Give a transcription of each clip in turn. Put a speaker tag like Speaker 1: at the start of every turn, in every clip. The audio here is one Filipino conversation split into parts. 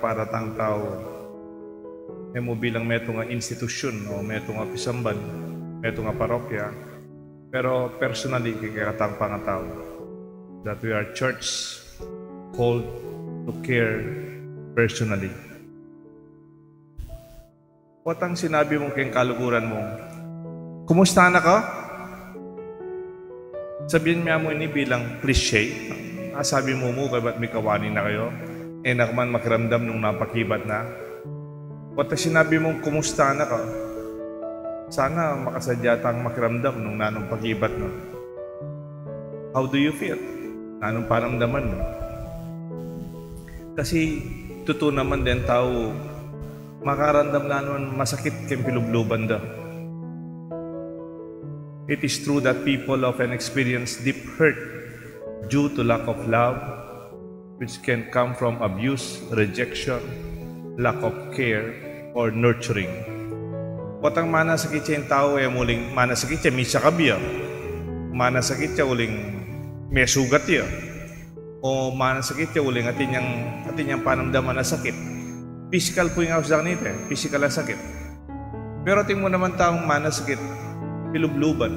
Speaker 1: kaparatang tao. Mo bilang meto nga institusyon o meto nga pisamban, meto nga parokya, pero personally kikatang pangatao that we are church called to care personally. Watang sinabi mong kayong kaluguran mo, kumusta na ka? Sabihin niya mo ini bilang cliche. Sabi mo kay ba't may kawanin na kayo? Nakman makiramdam nung napakibat na. Watang sinabi mong kumusta na ka? Sana makasadyatang makiramdam nung nanong pagibat mo. How do you feel? Nanong paramdaman mo? Kasi totoo naman din tao makarandam na naman masakit kayong pilubluban daw. It is true that people often experience deep hurt due to lack of love, which can come from abuse, rejection, lack of care, or nurturing. Watang manasakit siya yung tao muling manasakit siya, may sakabya. Manasakit siya uling may sugat siya. O manasakit siya uling atin yung panamdaman na sakit. Physical po yung ausang nito physical na sakit. Pero tingin mo naman taong manasakit, pilubluban,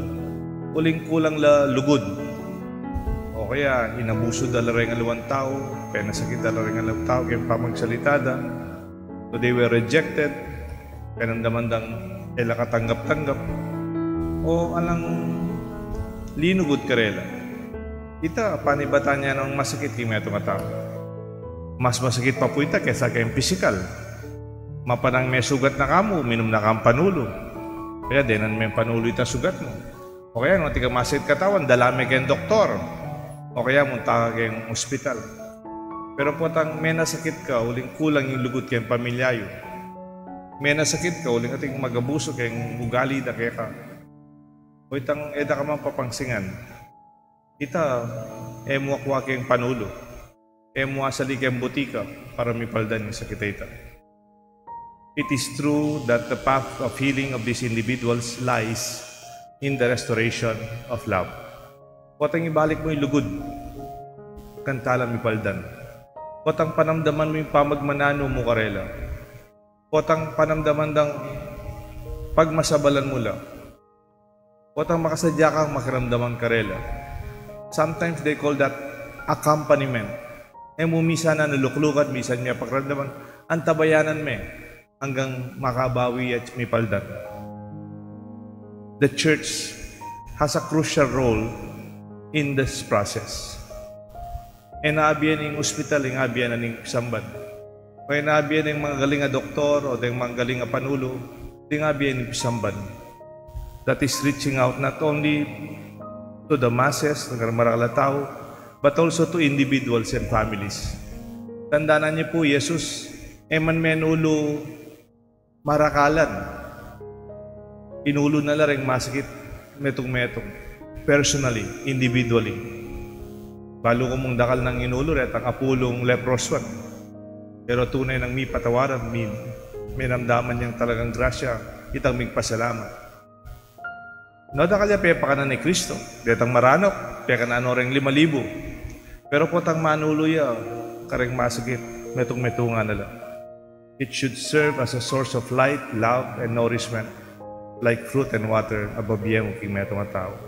Speaker 1: uling kulang la lugod. O kaya inabuso dala rin ang luwang tao, penasakit dala rin ang luwang tao, kaya pamagsalitada. So they were rejected, penamdaman dang katanggap-tanggap, o alang linugod karela. Ita, panibatan niya ng masakit kaya itong tao. Mas masakit pa po ita kaysa kayong physical. Mapanang may sugat na kamo, minom na kang panulo. Kaya dinan may panulo ita sugat mo. O kaya nung tika masakit katawan, dalami kayong doktor. O kaya munta ka kayong ospital. Pero po tang may nasakit ka, uling kulang yung lugot kayong pamilyayo. May nasakit ka, uling ating magabuso kayong ugali da kaya ka. O itang eda ka man papangsingan. Ita, muakwa kayong panulo. Muasali kayong butika para mipaldan yung sakit ita. It is true that the path of healing of these individuals lies in the restoration of love. Watang ibalik mo yung lugod, kantalang mipaldan. Watang panamdaman mo yung pamagmanano mo karela. Watang panamdaman dang pagmasabalan mo lang. Watang makasadya kang makiramdaman karela. Sometimes they call that accompaniment. Mumisa na naluklukat, misan niya pagramdaman, antabayanan me hanggang makabawi at mipaldan. The church has a crucial role in this process. Naabiyan ng ospital, naabiyan ng samban. O naabiyan ng mga galing na doktor o ng mga galing na panulo, naabiyan ng samban. That is reaching out not only to the masses, ng maraming tao, but also to individuals and families. Tandaan niyo po, Jesus, man menulo marakalan. Inulo na lang masakit, metong-metong. Personally, individually. Balo ko mong dakal ng inulo, at ang apulong leproswan. Pero tunay nang may patawaran, may namdaman niyang talagang grasya, itang migpasalamat. Nada kalya pepa ka na ni Kristo. Detang maranok, pepa ka na ano rin 5,000. Pero po tang manuluya, kareng masakit, metong-metunga na lang. It should serve as a source of light, love, and nourishment, like fruit and water, ababiyem king metong tao.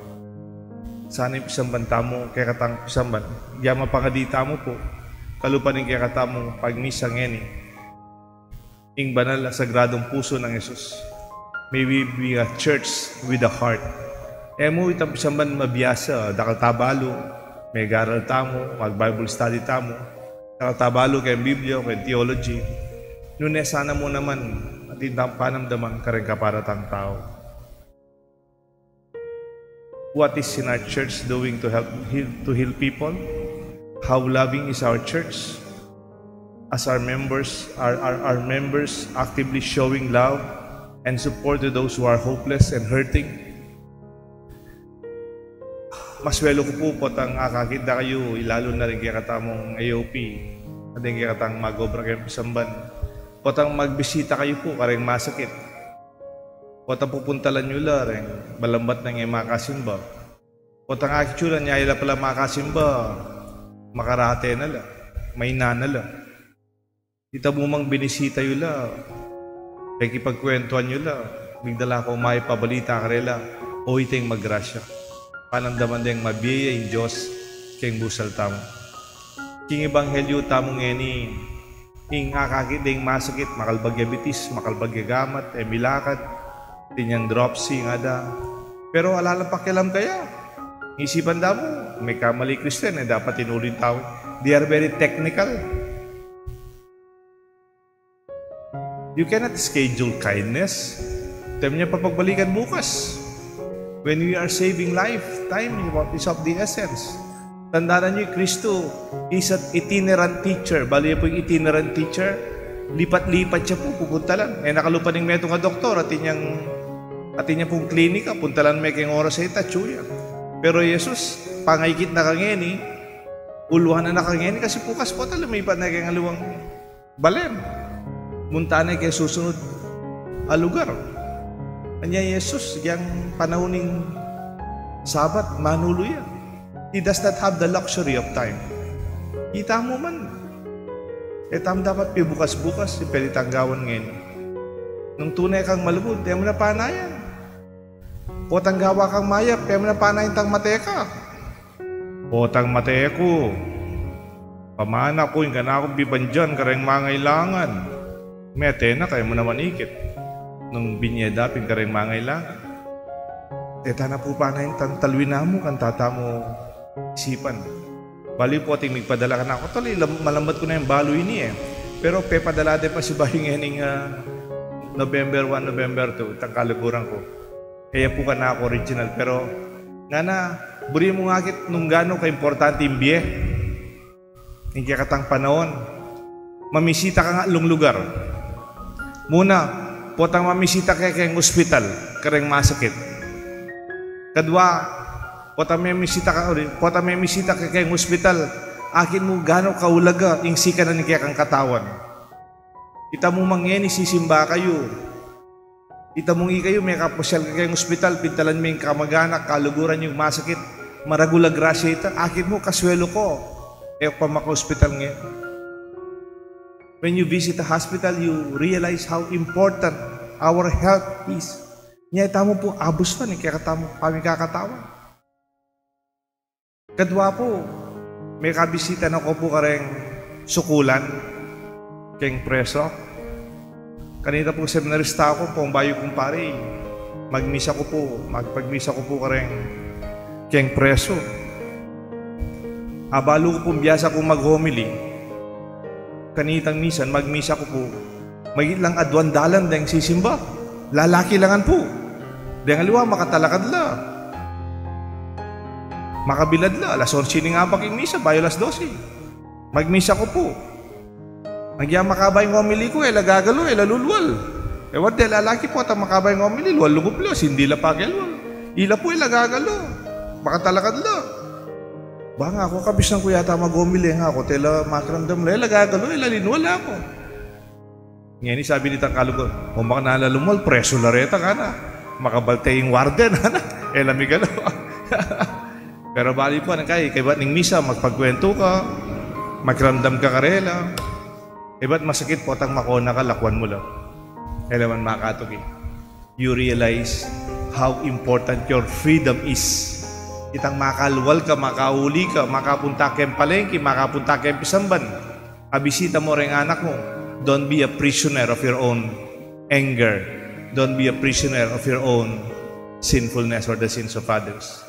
Speaker 1: Sana yung pisamban tamo, kaya katang pisamban, yama pangadita mo po, kalupan yung kaya katamong pagmisa ngeni, ing banal na sagradong puso ng Jesus. May we be a church with a heart. Mo itang pisamban mabiyasa, dakal tabalo, may garal tamo, mag-Bible study tamo, dakal tabalo kay Biblia, kay theology. Nune sana mo naman at itang panamdaman ka rin kaparatang tao. What is in our church doing to help heal people? How loving is our church? As our members, our members actively showing love and support to those who are hopeless and hurting? Maswelo ko po po tang akakita kayo, ilalo na rin kaya katamong AOP, at rin kaya katang mag-obra kayo pisamban. Po tang magbisita kayo po, kareng masakit. Po tang pupuntalan nyo la rin, balambat ng makasimba. Po tang actually niya ila pala makasimba, makarate na la, may nanala. Kita mo mang binisita yula, kaya kipagkwentuhan yula, bigdala ko may pabalita ka rela, o iteng magrasya. Panamdaman deng mabiyaya yung Diyos, kayong busal tamo. King Ebanghelyo tamong ngeni, ing akakit deng masakit, makalbagyabitis, makalbagyagamat, milakad, tinyang dropsy nga da. Pero alalang pakialam kaya, isipan da mo, may kamali Christian, dapat tinulin tao. They are very technical. You cannot schedule kindness. Time niya papagbalikan bukas. When we are saving life, time is of the essence. Tandaan niyo, Kristo is an itinerant teacher. Bali po yung itinerant teacher, lipat-lipat siya po, pupunta lang. Nakalupan ng meto nga doktor, at inyang pong klinika, punta lang may kayong oras sa itatsuya. Pero Jesus, pangaykit na kangeni, uluhan na kangeni, kasi pukas po talumipat na kayong aluwang balen. Munta na kayo susunod lugar. Kanya Jesus, yung panahuning Sabat, manuluyan. He does not have the luxury of time. Kita mo man. Tam dapat pibukas-bukas, ipelitanggawan ngayon. Nung tunay kang malubod, tayo mo na panayan. O tanggawa kang mayap, tayo mo na panayan tang mateka. O tang mateko. Pamana ko, yung ganakong bibandyan, karayang mangailangan. May atena, kaya mo naman ikit. Nung binyeda, pinkarayang mangailangan. Na po pa na yung talwin na mo, kantata mo isipan. Bali po ating nagpadala ka na ako. Tuloy, malambat ko na yung baloy niya. Pero pepadala din pa si Bahing Ening November 1, November 2, itang kaluguran ko. Kaya po ka na ako original. Pero nga na, buri mo nga kit nung gano'ng ka-importante yung biye. Hindi ka katang panahon. Mamisita ka nga along lugar. Muna, potang mamisita ka kayong ospital, kareng masakit. Kadwa, potang mamisita ka kayong ospital, akin mo gano'ng kaulaga, ingsi ka na ni kaya kang katawan. Kita mo mangyeni, sisimba kayo. Kita mong kayo, may kaposyal ka kayong ospital, pintalan mo yung kamag-anak, kaluguran yung masakit, maragulag grasya ito, akin mo, kaswelo ko. Pa maka-hospital ngayon. When you visit a hospital, you realize how important our health is. Niya tamo po, abos pa ni kaya kami kakatawan. Kadwa po, may kabisita na ko po kareng sukulan, keng preso. Kanina po seminarista ako po, ang bayo kong pare. Magpagmisa ko po kareng keng preso. Abalo ko pong biyasa kong mag-homily. Kanitang misan, magmisa ko po. May lang adwan dalan dahil sisimba. Lalaki langan po. Dahil aliwa, makatalakad la. Makabilad la. Alas 11 nga paking misa, bayo alas 12. Magmisa ko po. Nagya makabay ng homily ko, lagagalo, lalulwal. What the lalaki po, at makabay ng homily, luwal luguplos, hindi la pagelwal. Ila po, lagagalo. Makatalakad la. Baka ako kabis ng kuyata mag-umili nga ako, tela makaramdam na, lagagalo, lalinwala ako. Ngayon, sabi ni Tangkalugo, kung baka nalalumol, preso lareta ka na. Makabalte yung warden, lamigalo. Pero bali po, kay ba't ning misa, magpagkwento ka, magramdam ka karela. Ba't masakit po, tang makona ka, lakwan mo lang. Elaman makatugi. You realize how important your freedom is. Itang makalwal ka, makauli ka, makapunta kayong palengke, makapunta kayong pisamban. Abisita mo rin anak mo. Don't be a prisoner of your own anger. Don't be a prisoner of your own sinfulness or the sins of others.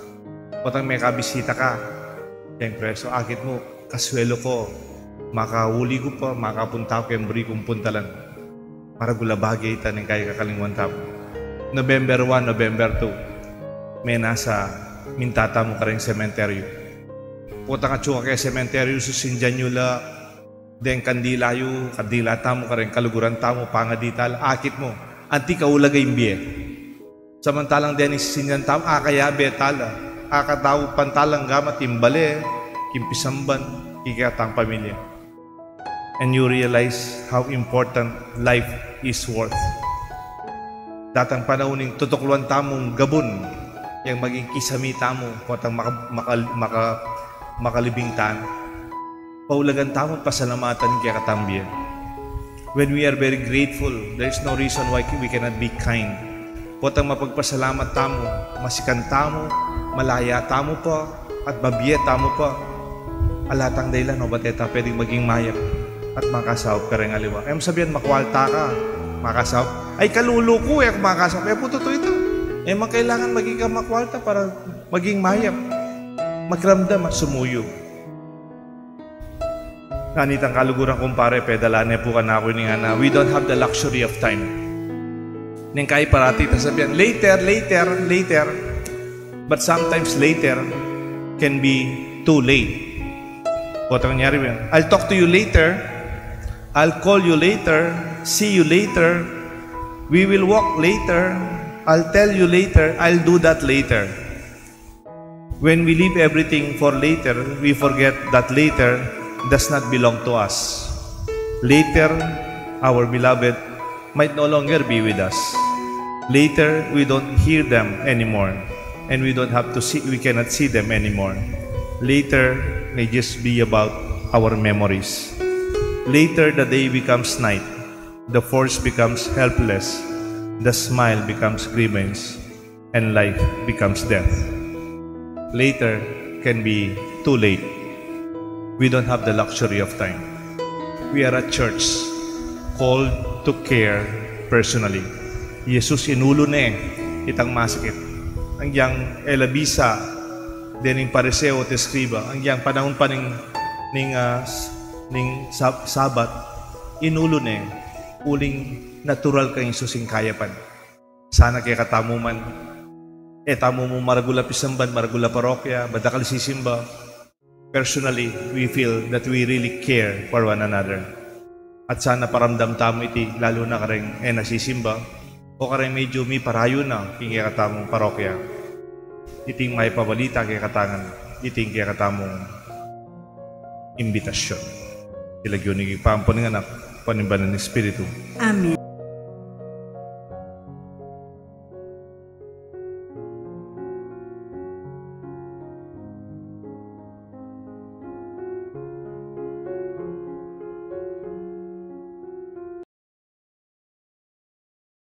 Speaker 1: Potang may kabisita ka, kayong preso, akit mo, kaswelo ko, makauli ko pa, makapunta ko kayong buri kong puntalan. Para gulabagay ita ng kaya kakalingwan tapo. November 1, November 2, may nasa mintata mo ka rin sementeryo. Puta ka tsuka kaya sementeryo, susindyan nyo la, den kandilayo, kandila tamo ka rin, kaluguran tamo, pangadital, akit mo, anti kaulagay imbiye. Samantalang den isisindyan tamo, kaya betala, akataw pantalang gama, timbale, kimpisamban, kikatang pamilya. And you realize how important life is worth. Datang panauning tutukluan tamong gabon, yung maging kisamita mo, potang makalibing tan, paulagan tamong pasalamatan kaya katambiyan. When we are very grateful, there is no reason why we cannot be kind. Potang mapagpasalamat tamo, masikan tamo, malaya tamo pa, at babiye tamo pa. Alatang daylan o bateta pwedeng maging mayap at makasawap ka rin aliwa. Kaya sabihan, makwalta ka, makasawap. Ay kalulo ko kung makasawap. Kaya po totoo ito. Kailangan maging ka makwalta para maging mayap. Magramdam at sumuyo. Kanitang kaluguran kumpare, pedalane po ka na ako na we don't have the luxury of time. Nang kaya parati, sabihan, later. But sometimes later can be too late. What ang nangyari ba? I'll talk to you later. I'll call you later. See you later. We will walk later. I'll tell you later. I'll do that later. When we leave everything for later, we forget that later does not belong to us. Later, our beloved might no longer be with us. Later, we don't hear them anymore, and we cannot see them anymore. Later may just be about our memories. Later, the day becomes night. The force becomes helpless. The smile becomes grievance, and life becomes death. Later can be too late. We don't have the luxury of time. We are a church called to care personally. Jesus inulo na itang masakit. Ang yang elabisa, din yung pariseo at eskriba, ang yang panahon pa ning sabat, inulo na uling natural kang susing kayapan. Sana kaya katamuman, tamo mo maragula pisamban, maragula parokya, badakal sisimba. Personally, we feel that we really care for one another. At sana paramdam tamo iti, lalo na kareng nasisimba, o kareng medyo may parayo na, kaya katamong parokya. Iting may pabalita kaya katangan, iting kaya katamong imbitasyon. Ilagyo ni Pampon ng anak, panimbanan ng Espiritu.
Speaker 2: Amen.